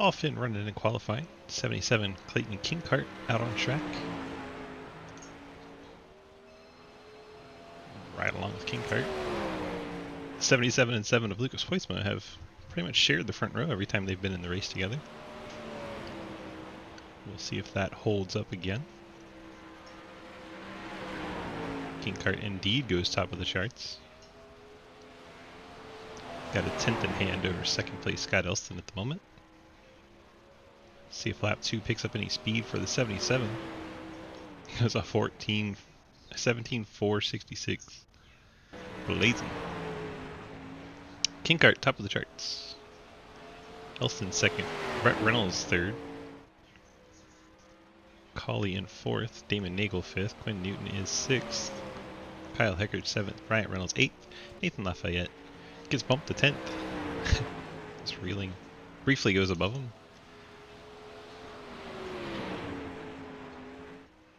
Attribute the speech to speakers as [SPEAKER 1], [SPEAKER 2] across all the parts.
[SPEAKER 1] Often running in qualifying. 77 Clayton Kinkart out on track. Right along with Kinkart. 77 and 7 of Lucas Hoytsma have pretty much shared the front row every time they've been in the race together. We'll see if that holds up again. Kinkart indeed goes top of the charts. Got a 10th in hand over second place Scott Elston at the moment. See if lap 2 picks up any speed for the 77. It was a 17.466. Blazing. Kinkart top of the charts. Elston second. Brett Reynolds third. Colley in fourth. Damon Nagel fifth. Quinn Newton is sixth. Kyle Heckert seventh. Bryant Reynolds eighth. Nathan Lafayette gets bumped to 10th. This reeling briefly goes above him.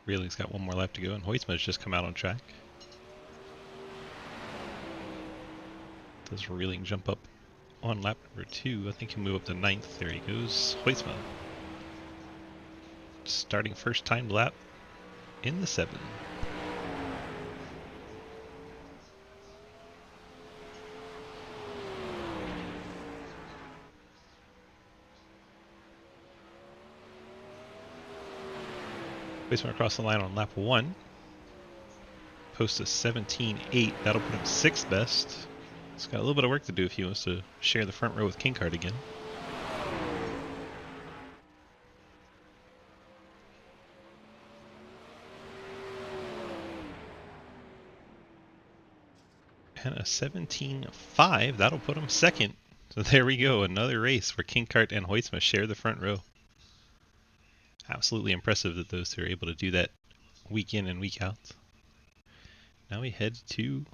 [SPEAKER 1] Reeling's got one more lap to go, and Hoytsma's just come out on track. Does Reeling jump up on lap number 2? I think he'll move up to 9th. There he goes. Hoytsma. Starting first time lap in the 7. Hoytsma across the line on lap 1. Posts a 17.8. That'll put him 6th best. He's got a little bit of work to do if he wants to share the front row with Kinkart again. And a 17.5. That'll put him 2nd. So there we go. Another race where Kinkart and Hoytsma share the front row. Absolutely impressive that those two are able to do that week in and week out. Now we head to,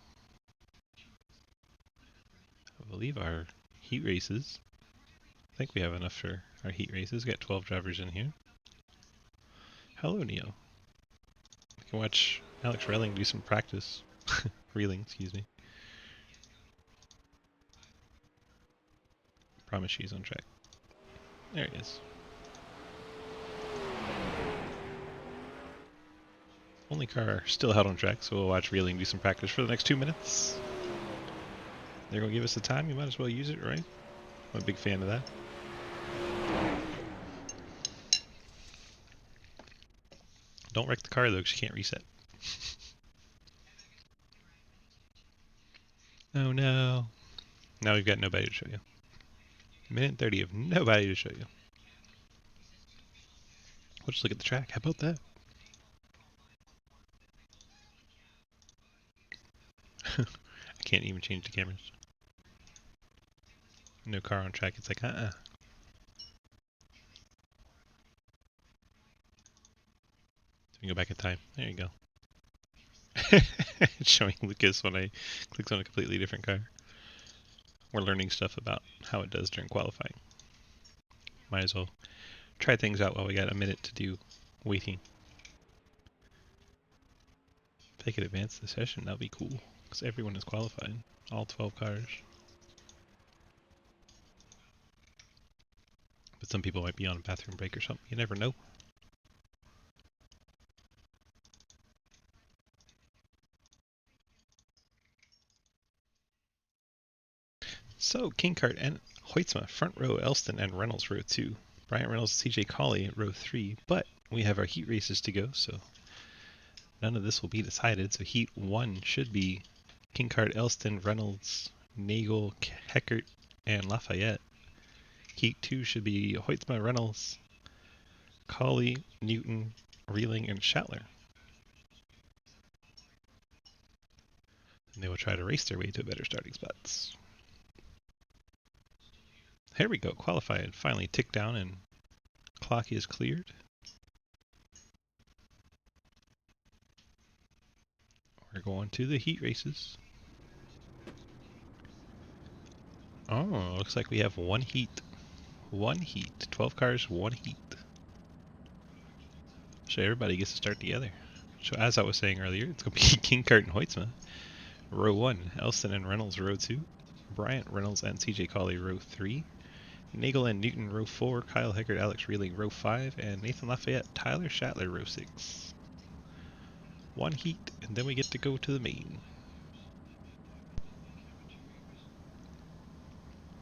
[SPEAKER 1] I believe, our heat races. I think we have enough for our heat races. We got 12 drivers in here. Hello, Neo. We can watch Alex Reeling do some practice. Reeling, excuse me. Promise she's on track. There he is. Only car still out on track, so we'll watch Reeling do some practice for the next 2 minutes. They're going to give us the time, you might as well use it, right? I'm a big fan of that. Don't wreck the car though, because you can't reset. Oh no. Now we've got nobody to show you. Minute 30 of nobody to show you. We'll just look at the track. How about that? I can't even change the cameras. No car on track. It's like, We can go back in time. There you go. It's showing Lucas when I clicked on a completely different car. We're learning stuff about how it does during qualifying. Might as well try things out while we got a minute to do waiting. If they could advance the session, that'd be cool. Because everyone is qualified. All 12 cars. But some people might be on a bathroom break or something. You never know. So, Kinkart and Hoytsma, front row, Elston and Reynolds, row 2. Bryant Reynolds, CJ Colley, row 3. But we have our heat races to go, so none of this will be decided. So heat 1 should be Kinkart, Elston, Reynolds, Nagel, Heckert, and Lafayette. Heat 2 should be Hoytsma, Reynolds, Colley, Newton, Reeling, and Schattler. And they will try to race their way to better starting spots. Here we go, qualified. Finally ticked down and clock is cleared. We're going to the heat races. Oh, looks like we have one heat. One heat. 12 cars, one heat. So everybody gets to start together. So as I was saying earlier, it's going to be Kinkart and Hoytsma. Row 1, Elston and Reynolds, row 2. Bryant, Reynolds, and CJ Colley, row 3. Nagel and Newton, row 4. Kyle, Heckert, Alex Reeling, row 5. And Nathan Lafayette, Tyler Shatler, row 6. One heat, and then we get to go to the main.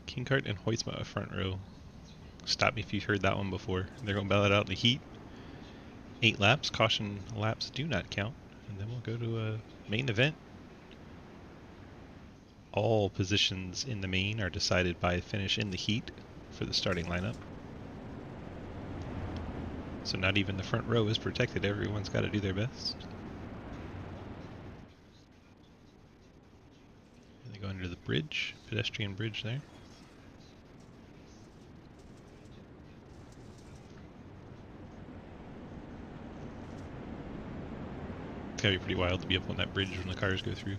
[SPEAKER 1] Kinkart and Hoytsma, front row. Stop me if you've heard that one before. They're going to battle it out in the heat. 8 laps. Caution laps do not count. And then we'll go to a main event. All positions in the main are decided by finish in the heat for the starting lineup. So not even the front row is protected. Everyone's got to do their best. And they go under the bridge, pedestrian bridge there. It's gotta be pretty wild to be up on that bridge when the cars go through.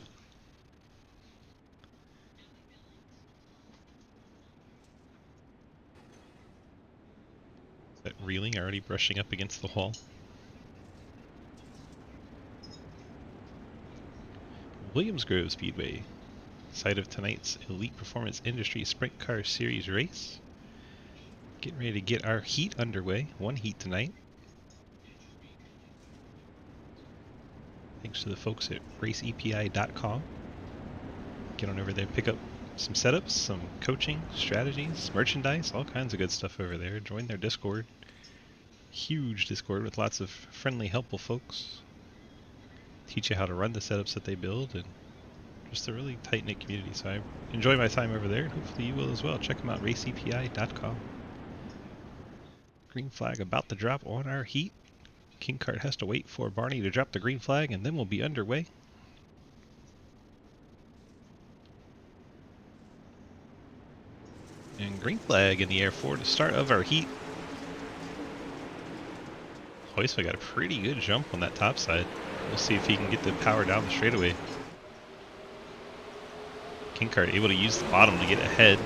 [SPEAKER 1] That Reeling already brushing up against the wall. Williams Grove Speedway, site of tonight's Elite Performance Industry Sprint Car Series race. Getting ready to get our heat underway. One heat tonight. Thanks to the folks at raceepi.com. Get on over there, pick up some setups, some coaching, strategies, merchandise, all kinds of good stuff over there. Join their Discord. Huge Discord with lots of friendly, helpful folks. Teach you how to run the setups that they build, and just a really tight-knit community. So I enjoy my time over there, and hopefully you will as well. Check them out, raceepi.com. Green flag about to drop on our heat. Kinkart has to wait for Barney to drop the green flag, and then we'll be underway. And green flag in the air for the start of our heat. Hoytsma got a pretty good jump on that top side. We'll see if he can get the power down the straightaway. Kinkart able to use the bottom to get ahead.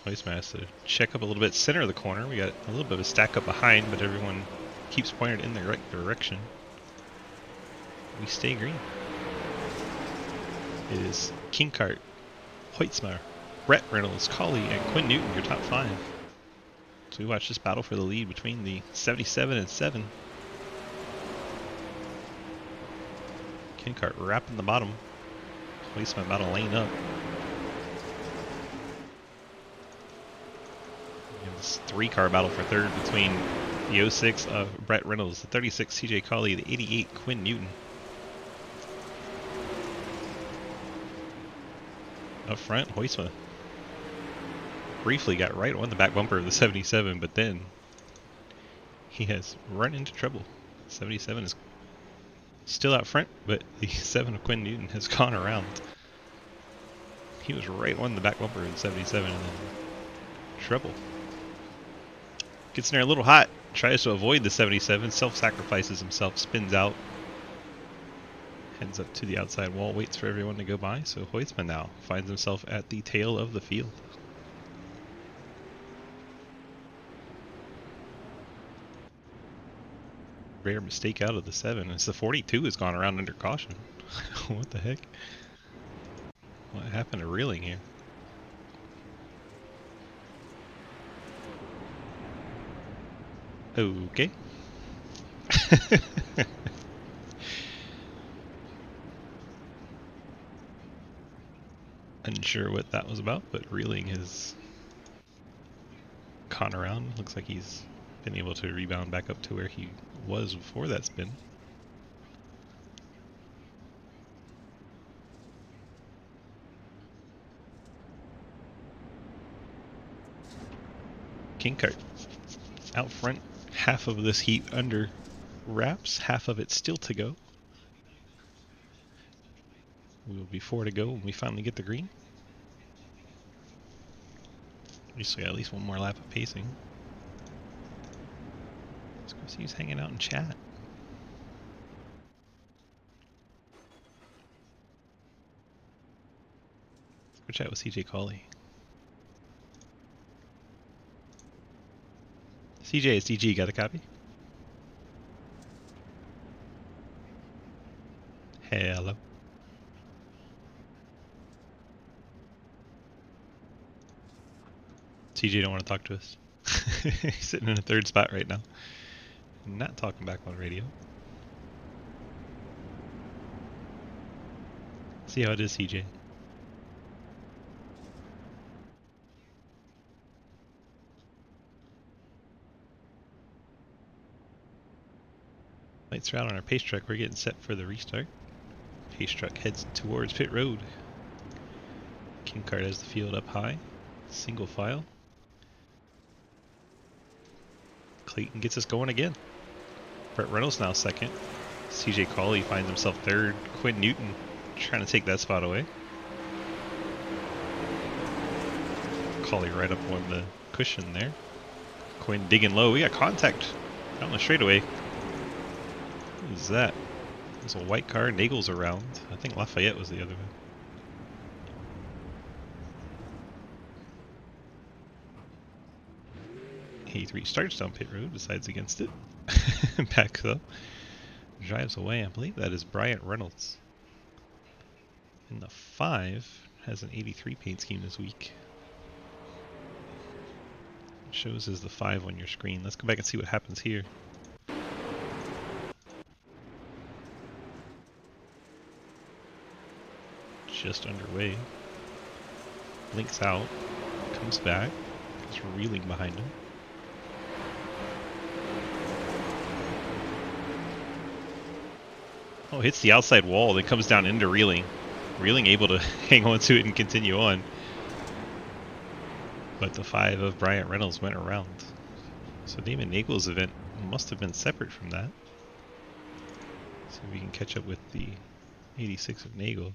[SPEAKER 1] Hoytsma has to check up a little bit center of the corner. We got a little bit of a stack up behind, but everyone keeps pointed in the right direction. We stay green. It is Kinkart, Hoytsma, Brett Reynolds, Colley, and Quinn Newton, your top 5. So we watch this battle for the lead between the 77 and 7. Kinkart wrapping the bottom. Hoytsma about to lane up. This 3-car battle for third between the 06 of Brett Reynolds, the 36 CJ Colley, the 88 Quinn Newton. Up front, Hoytsma briefly got right on the back bumper of the 77, but then he has run into trouble. 77 is still out front, but the 7 of Quinn Newton has gone around. He was right on the back bumper of the 77 and then trouble. Gets in there a little hot, tries to avoid the 77, self-sacrifices himself, spins out, heads up to the outside wall, waits for everyone to go by. So Hoytsma now finds himself at the tail of the field. Rare mistake out of the 7 as the 42 has gone around under caution. What the heck? What happened to Reeling here? Okay. Unsure what that was about, but Reeling has gone around. Looks like he's been able to rebound back up to where he was before that spin. Kinkart out front, half of this heat under wraps, half of it still to go. We will be 4 to go when we finally get the green. We still got at least one more lap of pacing. Let's go see who's hanging out in chat. Let's go chat with CJ Colley. CJ, it's DG, got a copy? Hello. TJ don't want to talk to us. He's sitting in a third spot right now. Not talking back on radio. See how it is, TJ. Lights are out on our pace truck. We're getting set for the restart. Pace truck heads towards pit road. King Cart has the field up high. Single file. Clayton gets us going again. Brett Reynolds now second. CJ Cawley finds himself third. Quinn Newton trying to take that spot away. Cawley right up on the cushion there. Quinn digging low. We got contact out on the straightaway. What is that? There's a white car. Nagel's around. I think Lafayette was the other one. He restarts down pit road, decides against it. Backs up. Drives away. I believe that is Bryant Reynolds. And the 5 has an 83 paint scheme this week. It shows as the 5 on your screen. Let's go back and see what happens here. Just underway. Blinks out. Comes back. Is reeling behind him. Oh, hits the outside wall, then comes down into reeling. Reeling able to hang on to it and continue on. But the 5 of Bryant Reynolds went around. So Damon Nagel's event must have been separate from that. See if we can catch up with the 86 of Nagel.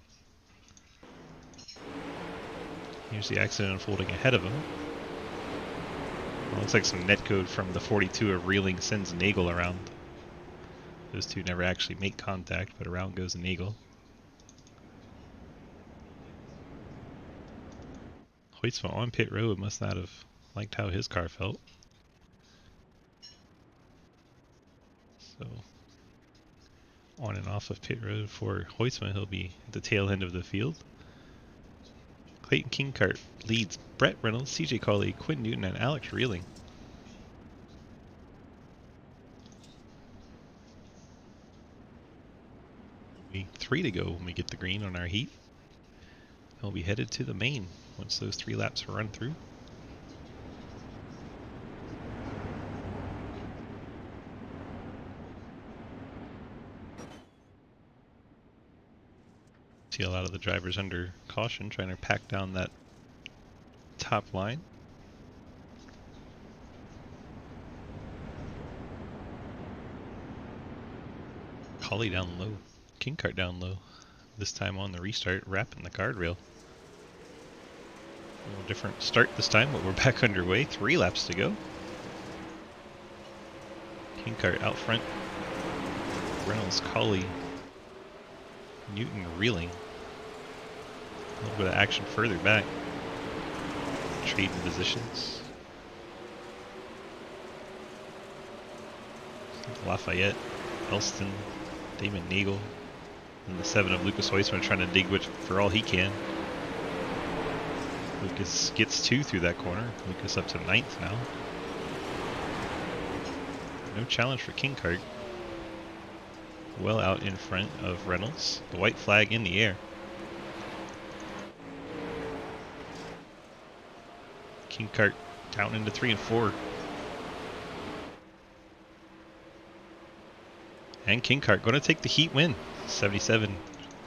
[SPEAKER 1] Here's the accident unfolding ahead of him. Well, looks like some netcode from the 42 of Reeling sends Nagel around. Those two never actually make contact, but around goes Nagel. Hoytsma on pit road must not have liked how his car felt. So, on and off of pit road for Hoytsma, he'll be at the tail end of the field. Clayton Kingcart leads Brett Reynolds, CJ Cawley, Quinn Newton, and Alex Reeling. Be 3 to go when we get the green on our heat. We'll be headed to the main once those 3 laps are run through. See a lot of the drivers under caution trying to pack down that top line. Cawley down low. Kingcart down low. This time on the restart, wrapping the guardrail. A little different start this time, but we're back underway. 3 laps to go. Kingcart out front. Reynolds, Cawley, Newton, Reeling. A little bit of action further back. Trading positions. Lafayette, Elston, Damon Nagel, and the 7 of Lucas Hoytsma trying to dig for all he can. Lucas gets 2 through that corner. Lucas up to 9th now. No challenge for Kingcart. Well out in front of Reynolds. The white flag in the air. Kingcart down into 3 and 4. And Kingcart going to take the heat win. 77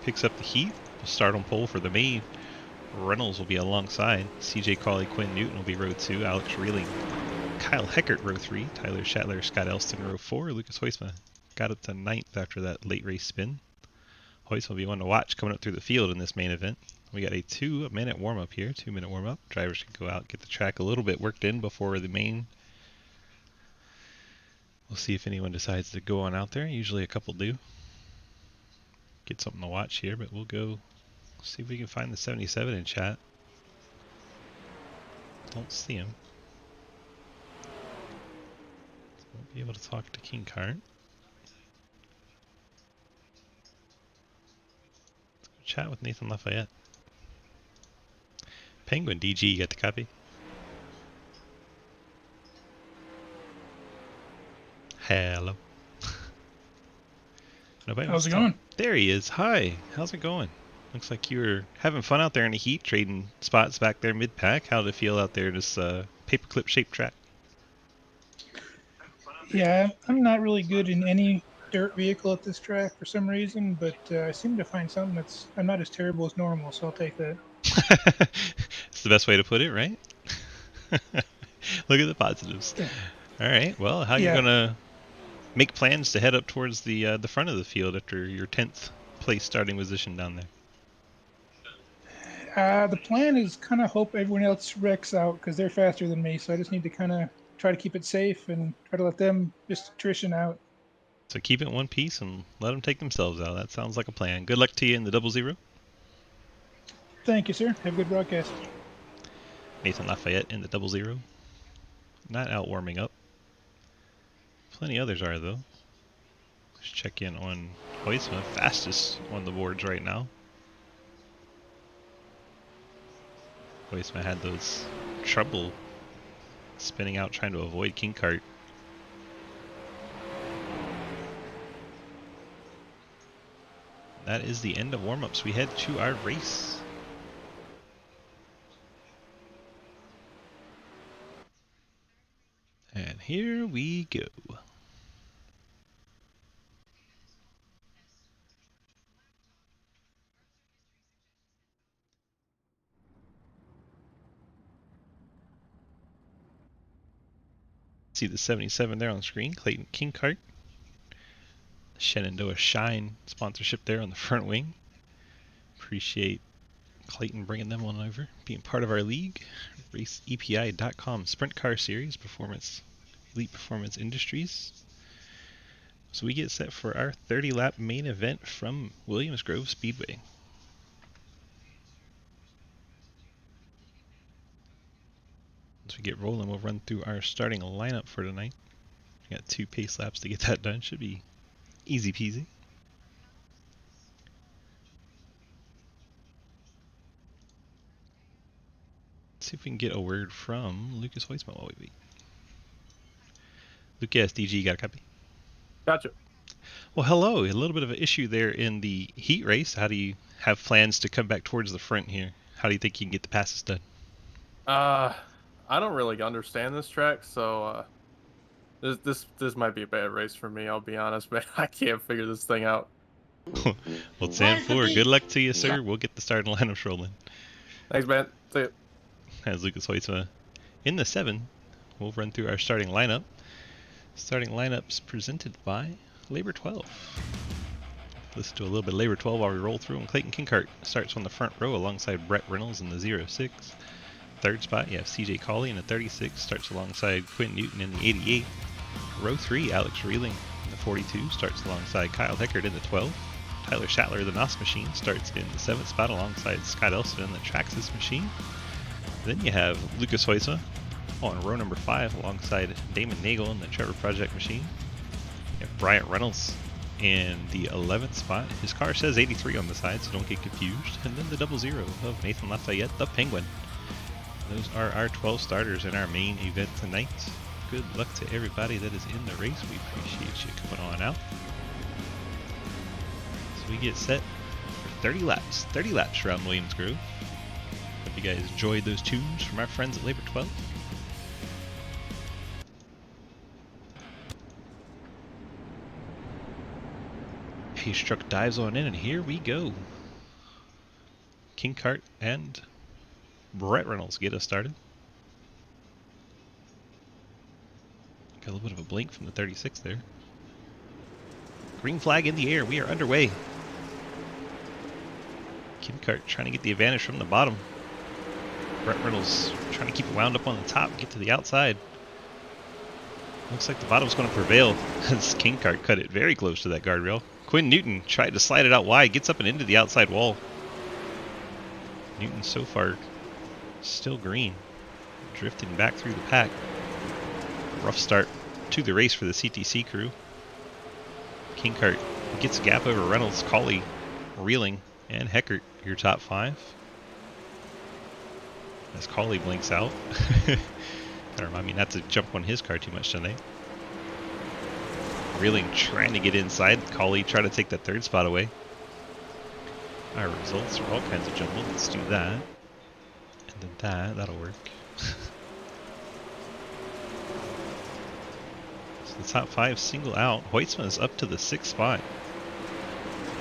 [SPEAKER 1] picks up the heat. We'll start on pole for the main. Reynolds will be alongside. CJ Cawley, Quinn Newton will be row 2. Alex Reeling, Kyle Heckert row 3. Tyler Schattler, Scott Elston row 4. Lucas Hoytsma got up to 9th after that late race spin. Hoytsma will be one to watch coming up through the field in this main event. We got a 2-minute warm-up here. 2-minute warm-up. Drivers can go out, get the track a little bit worked in before the main. We'll see if anyone decides to go on out there. Usually a couple do. Get something to watch here, but we'll go see if we can find the 77 in chat. Don't see him. Won't be able to talk to Kingcart. Let's go chat with Nathan Lafayette. Penguin DG, you got the copy? Hello. Nobody wants
[SPEAKER 2] How's
[SPEAKER 1] to
[SPEAKER 2] it
[SPEAKER 1] talk.
[SPEAKER 2] going?
[SPEAKER 1] There he is. Hi. How's it going? Looks like you were having fun out there in the heat, trading spots back there mid-pack. How'd it feel out there, this paperclip shaped track?
[SPEAKER 2] Yeah, I'm not really good in any dirt vehicle at this track for some reason, but I seem to find something that's I'm not as terrible as normal, so I'll take that.
[SPEAKER 1] It's the best way to put it, right? Look at the positives.
[SPEAKER 2] Yeah,
[SPEAKER 1] All right. Well, how you
[SPEAKER 2] yeah.
[SPEAKER 1] gonna make plans to head up towards the front of the field after your 10th place starting position down there?
[SPEAKER 2] The plan is kind of hope everyone else wrecks out because they're faster than me, so I just need to kind of try to keep it safe and try to let them just attrition out.
[SPEAKER 1] So keep it one piece and let them take themselves out. That sounds like a plan. Good luck to you in the 00.
[SPEAKER 2] Thank you, sir. Have a good broadcast.
[SPEAKER 1] Nathan Lafayette in the 00. Not out warming up. Plenty others are though. Let's check in on Huisma, fastest on the boards right now. Huisma had those trouble spinning out trying to avoid King Cart. That is the end of warm-ups. We head to our race. And here we go. See the 77 there on the screen, Clayton King Cart. Shenandoah Shine sponsorship there on the front wing. Appreciate Clayton bringing them on over, being part of our league. RaceEPI.com Sprint Car Series, Elite Performance Industries. So we get set for our 30-lap main event from Williams Grove Speedway. Once we get rolling, we'll run through our starting lineup for tonight. We got 2 pace laps to get that done. Should be easy peasy. Let's see if we can get a word from Lucas Weissman while we wait. Lucas, DG, got a copy?
[SPEAKER 3] Gotcha.
[SPEAKER 1] Well, hello. A little bit of an issue there in the heat race. How do you have plans to come back towards the front here? How do you think you can get the passes done?
[SPEAKER 3] I don't really understand this track, so this might be a bad race for me. I'll be honest, man. I can't figure this thing out.
[SPEAKER 1] Well, Sam 4, good luck to you, sir. We'll get the starting lineups rolling.
[SPEAKER 3] Thanks, man. See ya.
[SPEAKER 1] As Lucas Hoytsma in the 7, we'll run through our starting lineup. Starting lineups presented by Labor 12. Listen to a little bit of Labor 12 while we roll through them. Clayton Kinkart starts on the front row alongside Brett Reynolds in the 06. Third spot, you have CJ Cawley in the 36, starts alongside Quinn Newton in the 88. Row 3, Alex Reeling in the 42, starts alongside Kyle Heckert in the 12. Tyler Schattler, the NOS machine, starts in the 7th spot alongside Scott Elston in the Traxxas machine. Then you have Lucas Hoysa on row number 5 alongside Damon Nagel in the Trevor Project machine. You have Bryant Reynolds in the 11th spot. His car says 83 on the side, so don't get confused. And then the 00 of Nathan Lafayette, the Penguin. Those are our 12 starters in our main event tonight. Good luck to everybody that is in the race. We appreciate you coming on out. So we get set for 30 laps. 30 laps around Williams Grove. Hope you guys enjoyed those tunes from our friends at Labor 12. Pace truck dives on in, and here we go. King Cart and Brett Reynolds get us started. Got a little bit of a blink from the 36 there. Green flag in the air. We are underway. King Cart trying to get the advantage from the bottom. Brett Reynolds trying to keep it wound up on the top, get to the outside. Looks like the bottom's going to prevail as King Cart cut it very close to that guardrail. Quinn Newton tried to slide it out wide, gets up and into the outside wall. Newton so far still green, drifting back through the pack. Rough start to the race for the CTC crew. King Cart gets a gap over Reynolds, Cawley, Reeling, and Heckert, your top 5. As Cawley blinks out. Gotta remind me not to jump on his car too much tonight. Reeling trying to get inside. Colley trying to take that third spot away. Our results are all kinds of jumbled. Let's do that. And then that'll work. So the top 5 single out. Hoytsma is up to the 6th spot.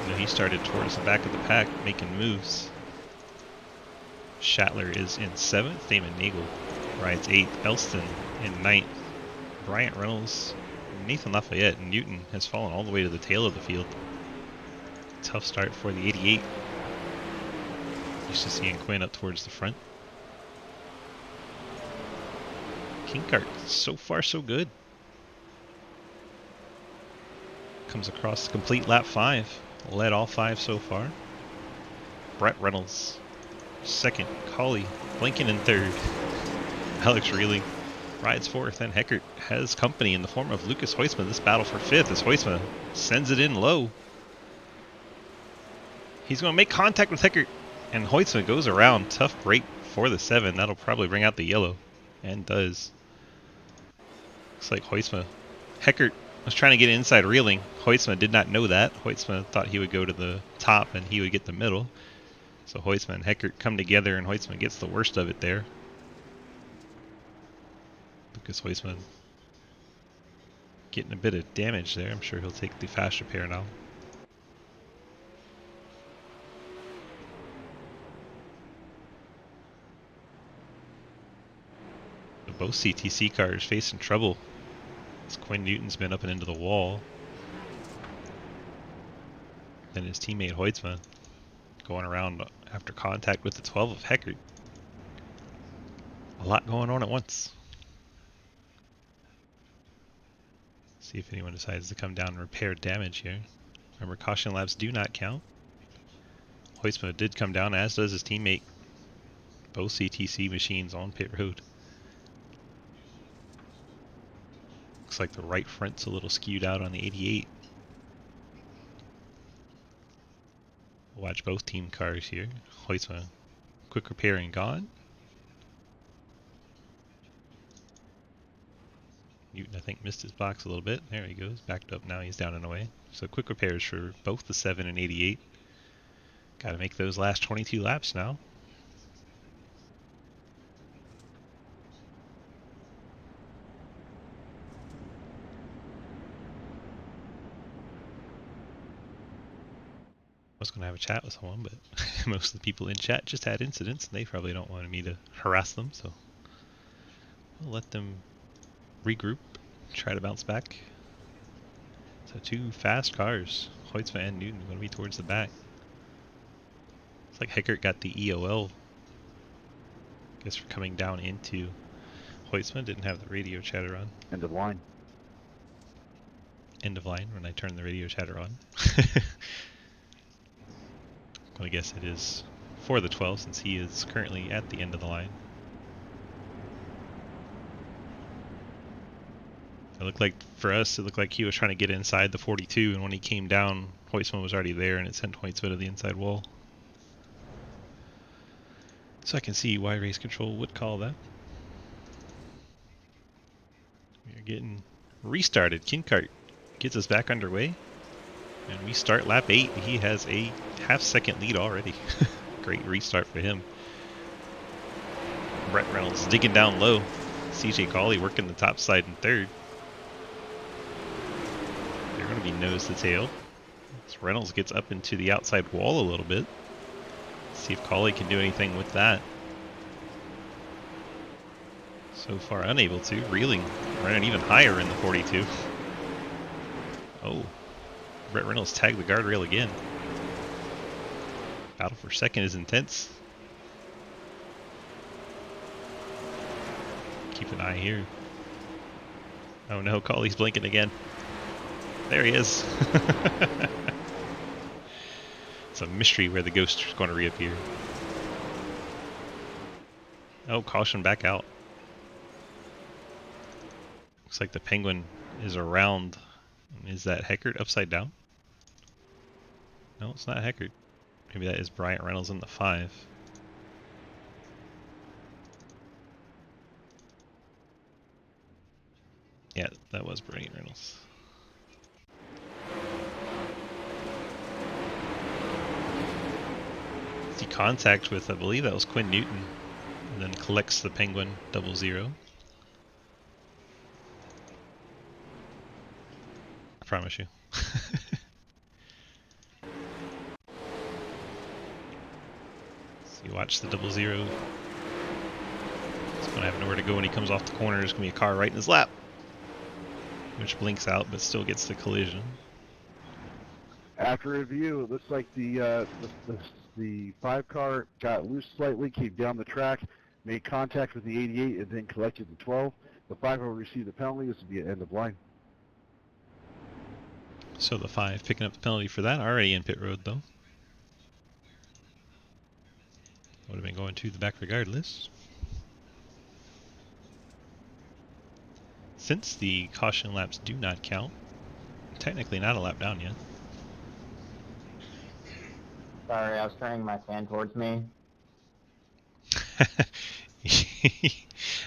[SPEAKER 1] You know, he started towards the back of the pack, making moves. Schattler is in 7th. Damon Nagel rides 8th. Elston in 9th. Bryant Reynolds, Nathan Lafayette, and Newton has fallen all the way to the tail of the field. Tough start for the 88. Used to seeing Quinn up towards the front. Heckert, so far so good. Comes across the complete lap 5. Led all 5 so far. Brett Reynolds, 2nd. Colley, Blinken in 3rd. Alex Reeling rides 4th, and Heckert has company in the form of Lucas Hoytsma. This battle for 5th as Hoytsma sends it in low. He's going to make contact with Heckert, and Hoytsma goes around. Tough break for the 7. That'll probably bring out the yellow, and does. Looks like Hoytsma. Heckert was trying to get inside Reeling. Hoytsma did not know that. Hoytsma thought he would go to the top and he would get the middle. So Hoytsma and Heckert come together, and Hoytsma gets the worst of it there. Lucas Hoytsma getting a bit of damage there. I'm sure he'll take the fast repair now. But both CTC cars facing trouble as Quinn Newton's been up and into the wall. Then his teammate Hoytsma going around after contact with the 12 of Heckert. A lot going on at once. See if anyone decides to come down and repair damage here. Remember, caution laps do not count. Hoytsma did come down, as does his teammate. Both CTC machines on pit road. Looks like the right front's a little skewed out on the 88. Watch both team cars here. Hoytsma, quick repair and gone. Newton, I think, missed his box a little bit. There he goes, backed up now, he's down and away. So quick repairs for both the 7 and 88. Got to make those last 22 laps now. I was going to have a chat with someone, but most of the people in chat just had incidents, and they probably don't want me to harass them, so we'll let them regroup, try to bounce back. So 2 fast cars, Hoytsma and Newton, going to be towards the back. It's like Heckert got the EOL, I guess, for coming down into Hoytsma. Didn't have the radio chatter on.
[SPEAKER 4] End of line.
[SPEAKER 1] End of line when I turn the radio chatter on. Well, I guess it is for the 12 since he is currently at the end of the line. It looked like, for us, it looked like he was trying to get inside the 42, and when he came down, Hoytsma was already there, and it sent Hoytsma to the inside wall. So I can see why race control would call that. We are getting restarted. Heckert gets us back underway, and we start lap 8. He has a half-second lead already. Great restart for him. Brett Reynolds digging down low. CJ Colley working the top side in 3rd. They're going to be nose to tail. As Reynolds gets up into the outside wall a little bit. See if Colley can do anything with that. So far unable to. Reeling running even higher in the 42. Oh. Brett Reynolds tagged the guardrail again. Battle for 2nd is intense. Keep an eye here. Oh no, Colley's blinking again. There he is. It's a mystery where the ghost is going to reappear. Oh, caution back out. Looks like the Penguin is around. Is that Heckert upside down? No, it's not Heckert. Maybe that is Bryant Reynolds in the 5. Yeah, that was Bryant Reynolds. Safety contact with, I believe that was Quinn Newton. And then collects the Penguin 00. I promise you. So you watch the 00. He's going to have nowhere to go when he comes off the corner. There's going to be a car right in his lap. Which blinks out, but still gets the collision.
[SPEAKER 4] After review, it looks like the 5 car got loose slightly, came down the track, made contact with the 88, and then collected the 12. The 5 will receive the penalty. This will be an end of line.
[SPEAKER 1] So the 5 picking up the penalty for that, already in pit road though. Would have been going to the back regardless. Since the caution laps do not count, technically not a lap down yet.
[SPEAKER 5] Sorry, I was turning my fan towards me.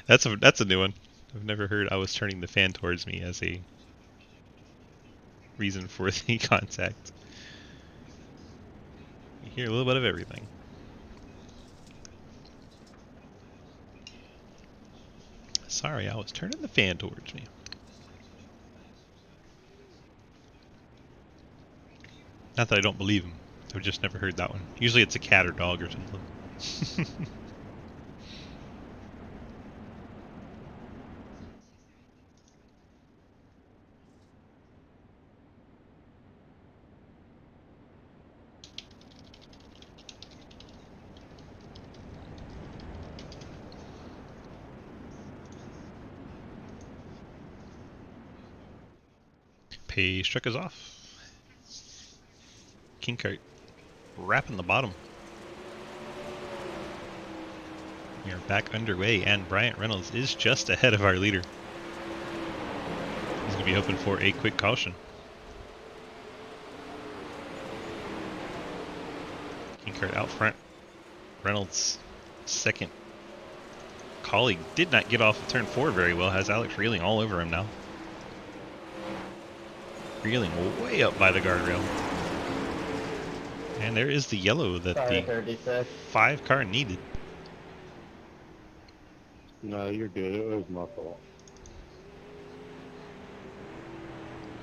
[SPEAKER 1] That's a new one. I've never heard I was turning the fan towards me as a reason for the contact. You hear a little bit of everything. Sorry, I was turning the fan towards me. Not that I don't believe him. I've just never heard that one. Usually it's a cat or dog or something. Pace truck is off. Kinkart wrapping the bottom. We are back underway, and Bryant Reynolds is just ahead of our leader. He's going to be hoping for a quick caution. Kinkart out front. Reynolds' second colleague did not get off of turn 4 very well. Has Alex reeling all over him now. Reeling way up by the guardrail. And there is the yellow that the 5 car needed.
[SPEAKER 4] No, you're good. It was my fault.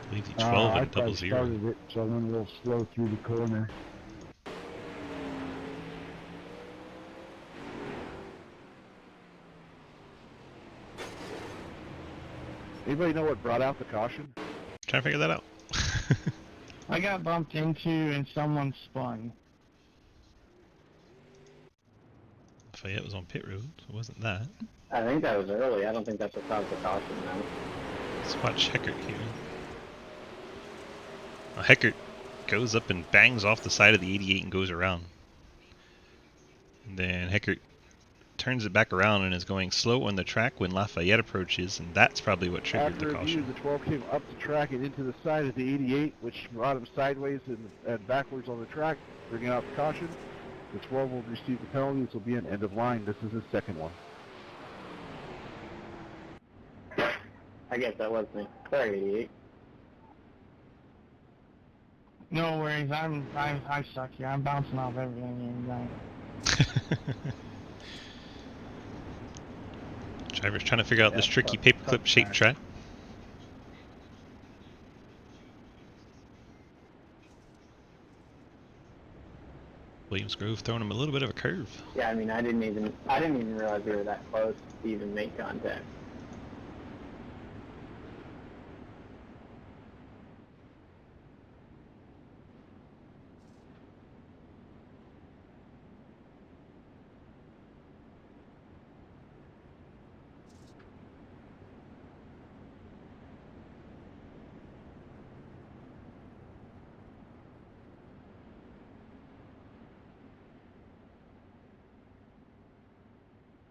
[SPEAKER 1] I believe the 12 and
[SPEAKER 4] I
[SPEAKER 1] 00.
[SPEAKER 4] started it, so I went a little slow through the corner. Anybody know what brought out the caution?
[SPEAKER 1] Trying to figure that out.
[SPEAKER 6] I got bumped into and someone spun.
[SPEAKER 1] Lafayette was on pit road, so it wasn't that.
[SPEAKER 5] I think that was early. I don't think that's what caused the caution, though.
[SPEAKER 1] Let's watch Heckert here. Well, Heckert goes up and bangs off the side of the 88 and goes around. And then Heckert turns it back around and is going slow on the track when Lafayette approaches, and that's probably what triggered
[SPEAKER 4] After
[SPEAKER 1] the
[SPEAKER 4] review,
[SPEAKER 1] caution.
[SPEAKER 4] the 12 came up the track and into the side of the 88, which brought him sideways and backwards on the track, bringing out the caution. The 12 will receive the penalty. This will be an end of line. This is his second one.
[SPEAKER 5] I guess that was me. Sorry, 88.
[SPEAKER 6] No worries, I suck here. I'm bouncing off everything here tonight.
[SPEAKER 1] Driver's trying to figure out this tricky paperclip shaped track. Williams Grove throwing him a little bit of a curve.
[SPEAKER 5] Yeah, I mean, I didn't even realize we were that close to even make contact.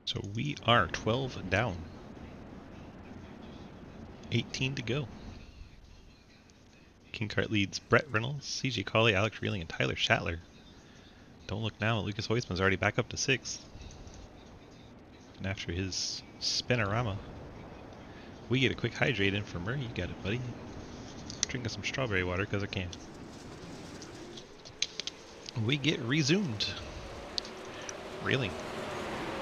[SPEAKER 1] So we are 12 down. 18 to go. Kinkart leads Brett Reynolds, CJ Colley, Alex Reeling, and Tyler Schattler. Don't look now, Lucas Hoisman's already back up to 6th. And after his spinorama, we get a quick hydrate in for Murray. You got it, buddy. Drinking some strawberry water because I can. We get resumed. Reeling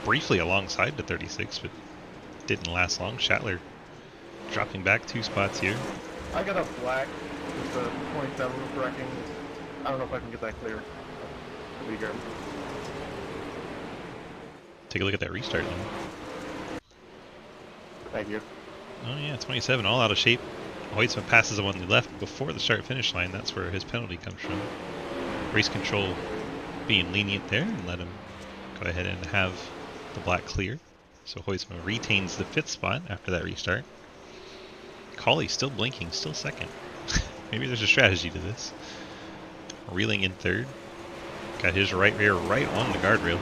[SPEAKER 1] briefly alongside the 36, but didn't last long. Schattler dropping back 2 spots here.
[SPEAKER 3] I got a black with the 27 wrecking. I don't know if I can get that clear. That'd be good.
[SPEAKER 1] Take a look at that restart now.
[SPEAKER 3] Thank you.
[SPEAKER 1] Oh yeah, 27 all out of shape. Hoytsma passes him on the left before the start-finish line. That's where his penalty comes from. Race control being lenient there and let him go ahead and have the black clear. So Hoytsma retains the 5th spot after that restart. Colley still blinking, still second. Maybe there's a strategy to this. Reeling in 3rd. Got his right rear right on the guardrail.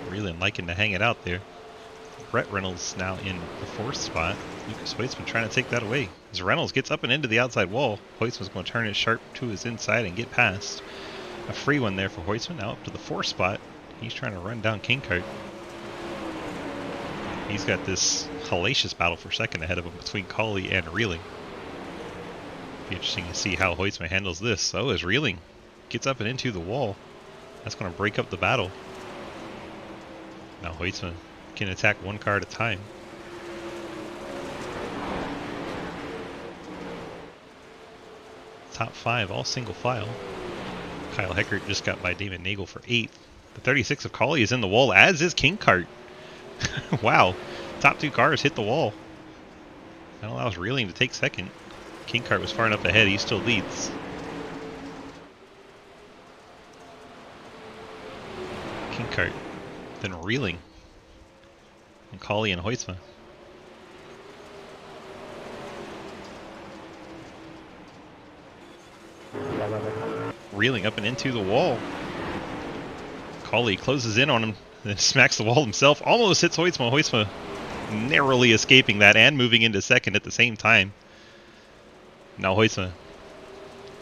[SPEAKER 1] Reeling liking to hang it out there. Brett Reynolds now in the 4th spot. Lucas Hoytsma trying to take that away. As Reynolds gets up and into the outside wall, Hoytsma's going to turn it sharp to his inside and get past. A free one there for Hoytsma. Now up to the 4th spot. He's trying to run down Kinkart. He's got this hellacious battle for 2nd ahead of him between Colley and Reeling. Be interesting to see how Hoytsma handles this. Oh, as Reeling gets up and into the wall, that's going to break up the battle. Now Hoytsma can attack 1 car at a time. Top 5, all single file. Kyle Heckert just got by Damon Nagel for 8th. The 36 of Colley is in the wall, as is Kinkart. Wow, top 2 cars hit the wall. That allows Reeling to take 2nd. Kinkart was far enough ahead, he still leads. Kinkart, then Reeling, and Colley and Hoytsma. Reeling up and into the wall. Colley closes in on him, then smacks the wall himself. Almost hits Hoytsma. Hoytsma narrowly escaping that and moving into 2nd at the same time. Now Hoytsma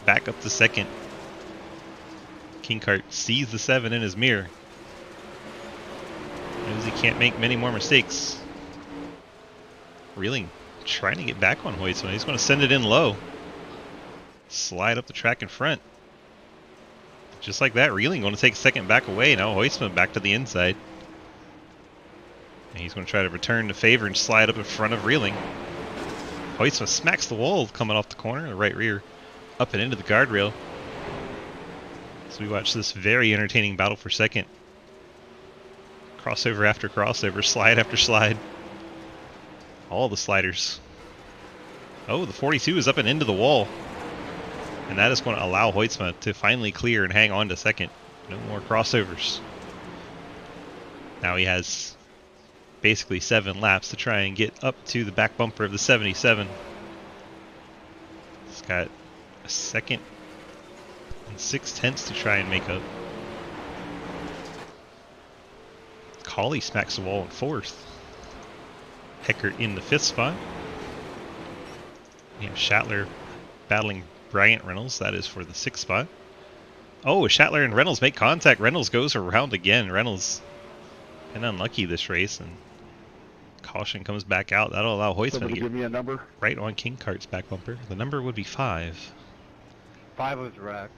[SPEAKER 1] back up to 2nd. Kinkart sees the 7 in his mirror. Knows he can't make many more mistakes. Reeling trying to get back on Hoytsma. He's going to send it in low. Slide up the track in front. Just like that, Reeling going to take 2nd back away. Now Hoytsma back to the inside. And he's going to try to return the favor and slide up in front of Reeling. Hoytsma smacks the wall coming off the corner, the right rear, up and into the guardrail. So we watch this very entertaining battle for 2nd. Crossover after crossover, slide after slide. All the sliders. Oh, the 42 is up and into the wall. And that is going to allow Hoytsma to finally clear and hang on to 2nd. No more crossovers. Now he has basically 7 laps to try and get up to the back bumper of the 77. He's got a 2nd and 6/10 to try and make up. Colley smacks the wall in 4th. Heckert in the 5th spot. We have Schattler battling Bryant Reynolds. That is for the 6th spot. Oh, Schattler and Reynolds make contact. Reynolds goes around again. Reynolds been unlucky this race, and caution comes back out. That'll allow Hoytsma to
[SPEAKER 4] Give me a number.
[SPEAKER 1] right on Kinkart's back bumper. The number would be 5.
[SPEAKER 4] 5 was rack.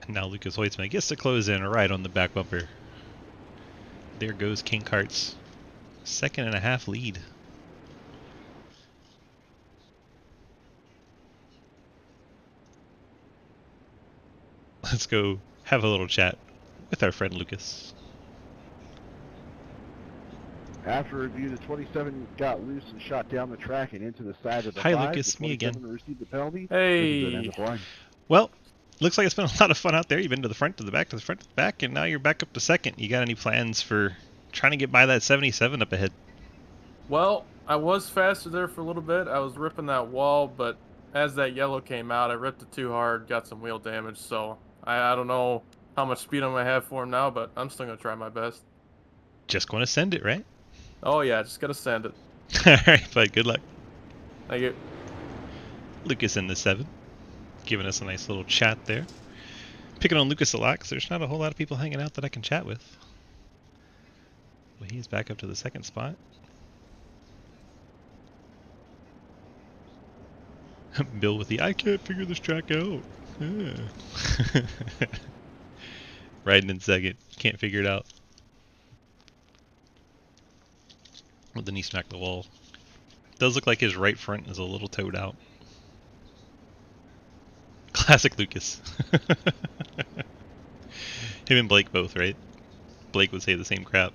[SPEAKER 1] And now Lucas Hoytsma gets to close in right on the back bumper. There goes Kinkart's 2.5 lead. Let's go have a little chat with our friend Lucas.
[SPEAKER 4] After review, the 27 got loose and shot down the track and into the side of the
[SPEAKER 1] Hi,
[SPEAKER 4] 5.
[SPEAKER 1] Lucas,
[SPEAKER 4] The
[SPEAKER 1] me again.
[SPEAKER 4] 27 received the penalty.
[SPEAKER 3] Hey.
[SPEAKER 4] This is the end of the line.
[SPEAKER 1] Well, looks like it's been a lot of fun out there. You've been to the front, to the back, to the front, to the back, and now you're back up to 2nd. You got any plans for trying to get by that 77 up ahead?
[SPEAKER 3] Well, I was faster there for a little bit. I was ripping that wall, but as that yellow came out, I ripped it too hard, got some wheel damage. So I don't know how much speed I'm going to have for him now, but I'm still going to try my best.
[SPEAKER 1] Just going to send it, right?
[SPEAKER 3] Oh, yeah, just got to send it.
[SPEAKER 1] Alright, bud, good luck.
[SPEAKER 3] Thank you.
[SPEAKER 1] Lucas in the 7, giving us a nice little chat there. Picking on Lucas a lot because there's not a whole lot of people hanging out that I can chat with. Well, he's back up to the 2nd spot. Bill with the I can't figure this track out. Riding in second. Can't figure it out. Well, then he smacked the wall. Does look like his right front is a little toed out. Classic Lucas. Him and Blake both, right? Blake would say the same crap.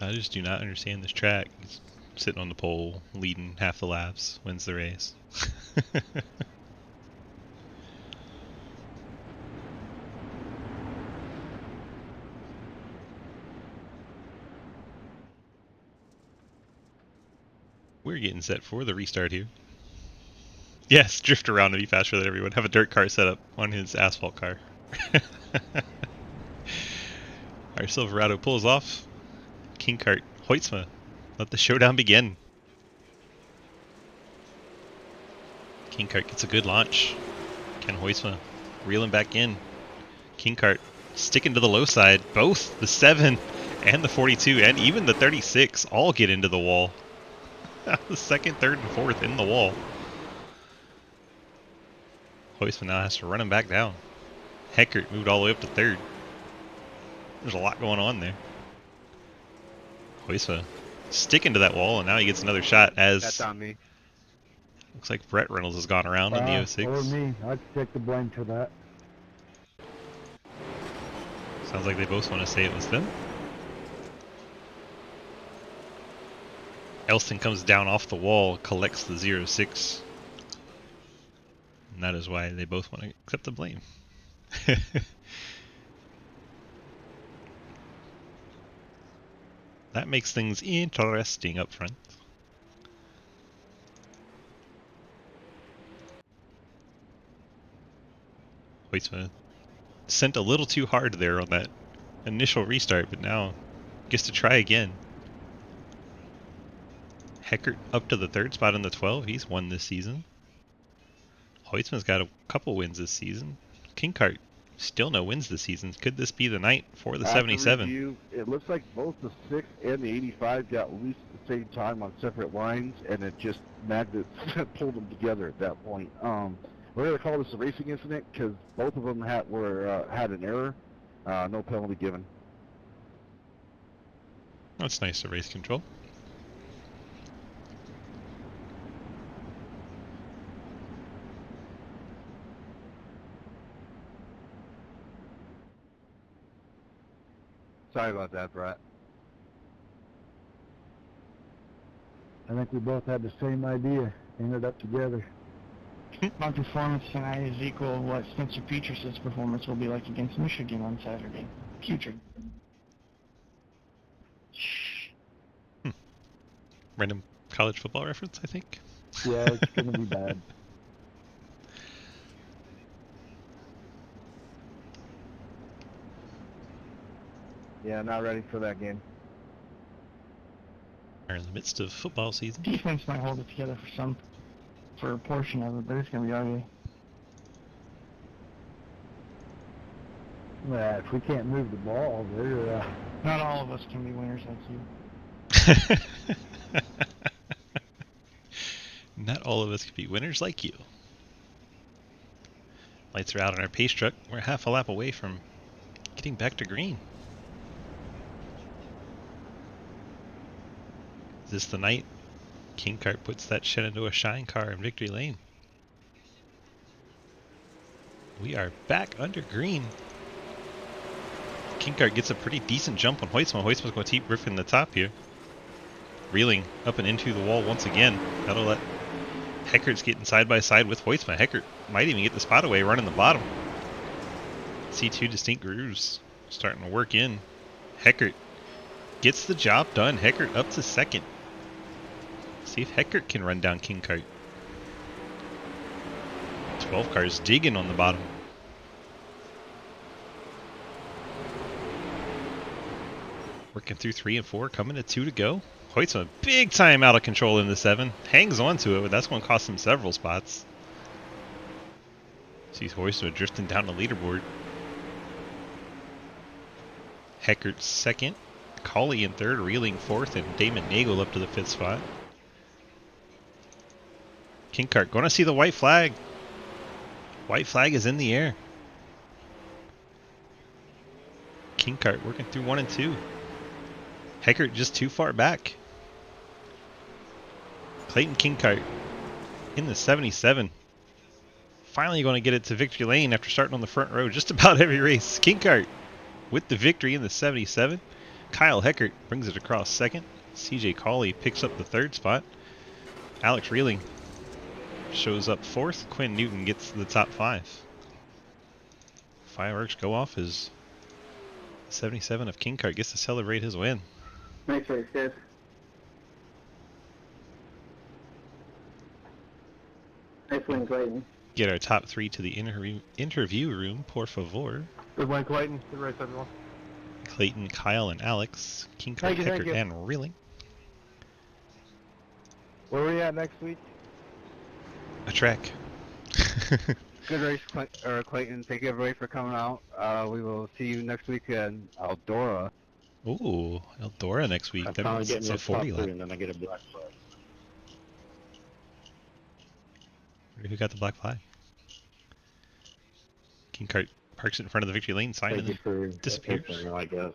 [SPEAKER 1] I just do not understand this track. He's sitting on the pole, leading half the laps, wins the race. We're getting set for the restart here. Yes, drift around and be faster than everyone. Have a dirt car set up on his asphalt car. Our Silverado pulls off. King Kart, Hoytsma, let the showdown begin. King Kart gets a good launch. Ken Hoytsma reeling back in. King Kart sticking to the low side. Both the 7 and the 42 and even the 36 all get into the wall. The second, third, and fourth in the wall. Hoytsma now has to run him back down. Heckert moved all the way up to third. There's a lot going on there. Hoytsma sticking to that wall, and now he gets another shot as...
[SPEAKER 4] That's on me.
[SPEAKER 1] Looks like Brett Reynolds has gone around in the 06.
[SPEAKER 7] Or me. I'd take the blame for that.
[SPEAKER 1] Sounds like they both want to say it was them. Elston comes down off the wall, collects the 06. And that is why they both want to accept the blame. That makes things interesting up front. Hoytsma sent a little too hard there on that initial restart, but now gets to try again. Heckert up to the third spot in the 12. He's won this season. Hoytsma's got a couple wins this season. King Kart still no wins this season. Could this be the night for the 77?
[SPEAKER 4] Review, it looks like both the 6 and the 85 got loose at the same time on separate lines, and it just magnets pulled them together at that point. We're going to call this a racing incident because both of them had an error. No penalty given.
[SPEAKER 1] That's nice to race control.
[SPEAKER 4] Sorry about that, Brett.
[SPEAKER 7] I think we both had the same idea. Ended up together.
[SPEAKER 6] My performance tonight is equal to what Spencer Petrus's performance will be like against Michigan on Saturday. Putrid.
[SPEAKER 1] Random college football reference, I think.
[SPEAKER 7] Yeah, it's going to be bad.
[SPEAKER 4] Yeah, not ready for that game.
[SPEAKER 1] We're in the midst of football season.
[SPEAKER 6] Defense might hold it together for a portion of it, but it's gonna be ugly.
[SPEAKER 7] Yeah, if we can't move the ball, they're...
[SPEAKER 6] Not all of us can be winners like you.
[SPEAKER 1] Not all of us can be winners like you. Lights are out on our pace truck. We're half a lap away from getting back to green. Is this the night King Kart puts that Shenandoah Shine car in victory lane? We are back under green. King Kart gets a pretty decent jump on Hoytsma. Hoytsma's going to keep ripping the top here. Reeling up and into the wall once again. That'll let Heckert's getting side by side with Hoytsma. Heckert might even get the spot away running the bottom. See two distinct grooves starting to work in. Heckert gets the job done. Heckert up to second. See if Heckert can run down King Kart. 12 cars digging on the bottom. Working through 3 and 4, coming to 2 to go. Hoytsma big time out of control in the 7. Hangs on to it, but that's going to cost him several spots. Sees Hoytsma drifting down the leaderboard. Heckert second. Colley in third, Reeling fourth, and Damon Nagel up to the 5th spot. Kinkart going to see the white flag. White flag is in the air. Kinkart working through 1 and 2. Heckert just too far back. Clayton Kinkart in the 77. Finally going to get it to victory lane after starting on the front row just about every race. Kinkart with the victory in the 77. Kyle Heckert brings it across second. CJ Cawley picks up the third spot. Alex Reeling shows up fourth. Quinn Newton gets the top 5. Fireworks go off as 77 of Kinkart gets to celebrate his win.
[SPEAKER 5] Nice race, guys. Nice win, Clayton.
[SPEAKER 1] Get our top 3 to the interview room, por favor.
[SPEAKER 3] Good win, Clayton. Good race, everyone.
[SPEAKER 1] Clayton, Kyle, and Alex. Kinkart,
[SPEAKER 6] Thank you,
[SPEAKER 1] Heckert, and Reeling.
[SPEAKER 7] Where are we at next week?
[SPEAKER 1] A track.
[SPEAKER 4] Good race, Clayton. Thank you everybody for coming out. We will see you next week in Eldora.
[SPEAKER 1] Ooh, Eldora next week. That means it's a 40 lap.
[SPEAKER 7] and then I get a black flag.
[SPEAKER 1] Who got the black flag? Kinkart parks it in front of the victory lane sign and then disappears.
[SPEAKER 7] I guess.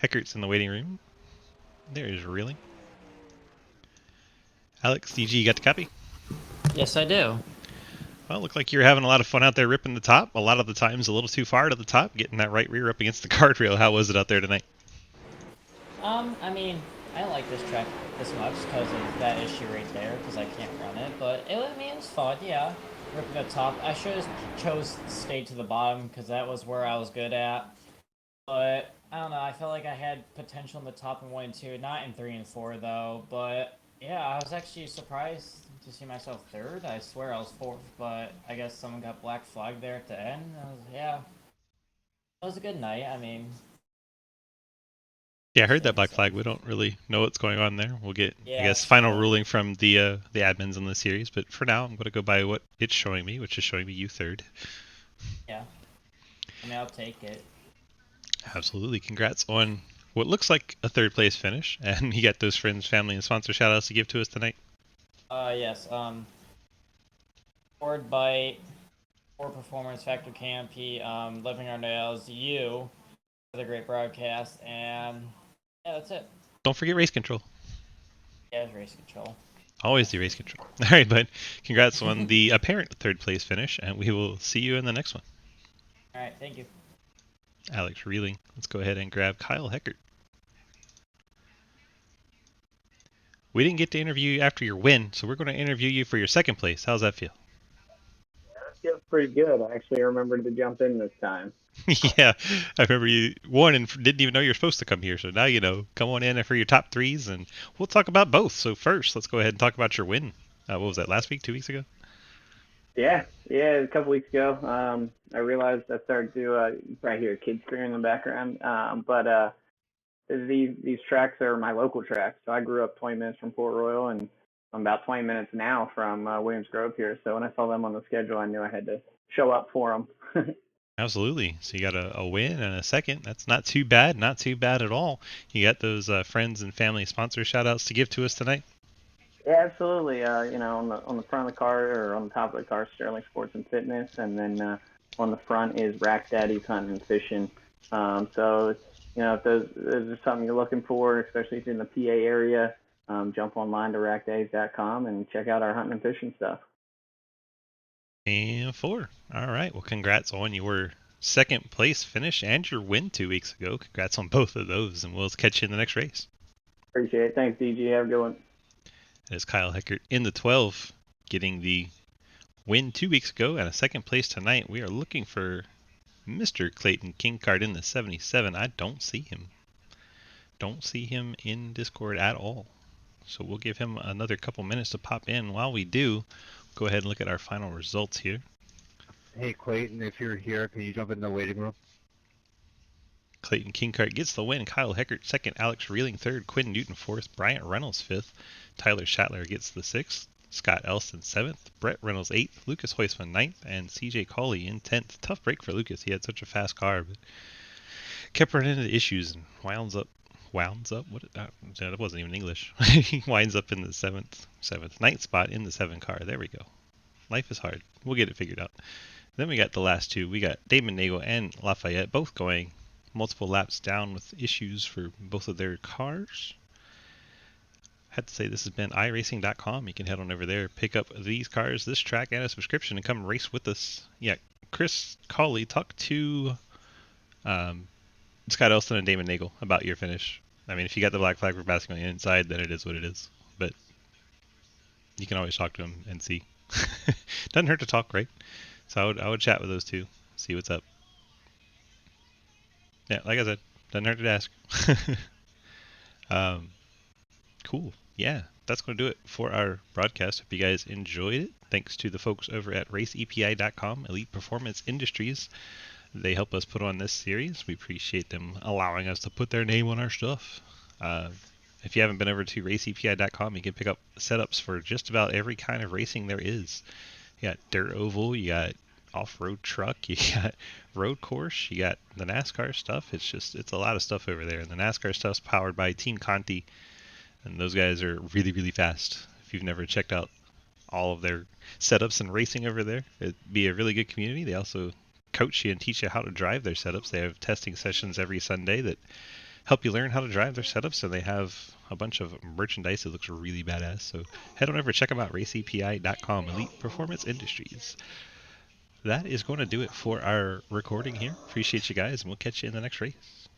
[SPEAKER 1] Heckert's in the waiting room. There's Reeling. Alex, DG, you got the copy?
[SPEAKER 8] Yes, I do.
[SPEAKER 1] Well, looked like you were having a lot of fun out there ripping the top. A lot of the times a little too far to the top, getting that right rear up against the guardrail. How was it out there tonight?
[SPEAKER 8] I mean, I don't like this track this much because of that issue right there, because I can't run it, but it was fun, yeah. Ripping the top. I should have chose to stay to the bottom, because that was where I was good at. But, I don't know, I felt like I had potential in the top in 1 and 2, not in 3 and 4, though. But, yeah, I was actually surprised to see myself third. I swear I was fourth, but I guess someone got black flag there at the end. Yeah. It was a good night, I mean...
[SPEAKER 1] Yeah, I heard that black flag. We don't really know what's going on there. We'll get,
[SPEAKER 8] Yeah,
[SPEAKER 1] I guess, final ruling from the admins on the series. But for now, I'm going to go by what it's showing me, which is showing me you third.
[SPEAKER 8] Yeah. I mean, I'll take it.
[SPEAKER 1] Absolutely. Congrats on what looks like a third place finish. And you got those friends, family, and sponsor shout outs to give to us tonight.
[SPEAKER 8] Yes, Ford Bite, Ford Performance, Factor KMP, Living Our Nails, you, for the great broadcast, and yeah, that's it.
[SPEAKER 1] Don't forget race control.
[SPEAKER 8] Yeah, it's race control.
[SPEAKER 1] Always do race control. All right, bud. Congrats on the apparent third place finish, and we will see you in the next one.
[SPEAKER 8] All right, thank you.
[SPEAKER 1] Alex Reeling. Let's go ahead and grab Kyle Heckert. We didn't get to interview you after your win, so we're going to interview you for your second place. How's that feel?
[SPEAKER 5] That feels pretty good. I actually remembered to jump in this time.
[SPEAKER 1] Yeah, I remember you won and didn't even know you were supposed to come here, so now you know. Come on in for your top 3s, and we'll talk about both. So first, let's go ahead and talk about your win. What was that, last week, 2 weeks ago?
[SPEAKER 5] Yeah, a couple weeks ago. I realized I started to right here, kids screaming in the background. But these tracks are my local tracks. So I grew up 20 minutes from Port Royal, and I'm about 20 minutes now from Williams Grove here. So when I saw them on the schedule, I knew I had to show up for them.
[SPEAKER 1] Absolutely. So you got a win and a second. That's not too bad. Not too bad at all. You got those friends and family sponsor shout outs to give to us tonight?
[SPEAKER 5] Yeah, absolutely. On the front of the car, or on the top of the car, Sterling Sports and Fitness, and then on the front is Rack Daddy's Hunting and Fishing. So if those is something you're looking for, especially if you're in the PA area, jump online to rackdaddies.com and check out our hunting and fishing stuff.
[SPEAKER 1] And 4. All right. Well, congrats on your second place finish and your win 2 weeks ago. Congrats on both of those, and we'll catch you in the next race.
[SPEAKER 5] Appreciate it. Thanks, DG. Have a good one.
[SPEAKER 1] That is Kyle Heckert in the 12, getting the win 2 weeks ago and a second place tonight. We are looking for Mr. Clayton Kinkart in the 77. I don't see him. Don't see him in Discord at all. So we'll give him another couple minutes to pop in. While we do, go ahead and look at our final results here.
[SPEAKER 4] Hey, Clayton, if you're here, can you jump in the waiting room?
[SPEAKER 1] Clayton Kinkart gets the win. Kyle Heckert second. Alex Reeling third. Quinn Newton fourth. Bryant Reynolds fifth. Tyler Schattler gets the 6th. Scott Elston 7th. Brett Reynolds 8th. Lucas Heusman 9th. And CJ Cawley in 10th. Tough break for Lucas. He had such a fast car, but kept running into issues and winds up. That wasn't even English. He winds up in the ninth spot in the 7 car. There we go. Life is hard. We'll get it figured out. Then we got the last two. We got Damon Nagel and Lafayette both going multiple laps down with issues for both of their cars. I had to say this has been iRacing.com. You can head on over there, pick up these cars, this track, and a subscription, and come race with us. Yeah, Chris Cawley, talk to Scott Elston and Damon Nagel about your finish. I mean, if you got the black flag for passing on the inside, then it is what it is. But you can always talk to them and see. Doesn't hurt to talk, right? So I would chat with those two, see what's up. Yeah, like I said, doesn't hurt to ask. Cool. Yeah, that's going to do it for our broadcast. Hope you guys enjoyed it. Thanks to the folks over at raceepi.com, Elite Performance Industries. They help us put on this series. We appreciate them allowing us to put their name on our stuff. If you haven't been over to raceepi.com, you can pick up setups for just about every kind of racing there is. You got dirt oval, you got off-road truck, you got road course, you got the NASCAR stuff. It's a lot of stuff over there. And the NASCAR stuff's powered by Team Conti, and those guys are really, really fast. If you've never checked out all of their setups and racing over there, it'd be a really good community. They also coach you and teach you how to drive their setups. They have testing sessions every Sunday that help you learn how to drive their setups, and they have a bunch of merchandise that looks really badass. So head on over, check them out, raceepi.com, Elite Performance Industries. That is going to do it for our recording here. Appreciate you guys, and we'll catch you in the next race.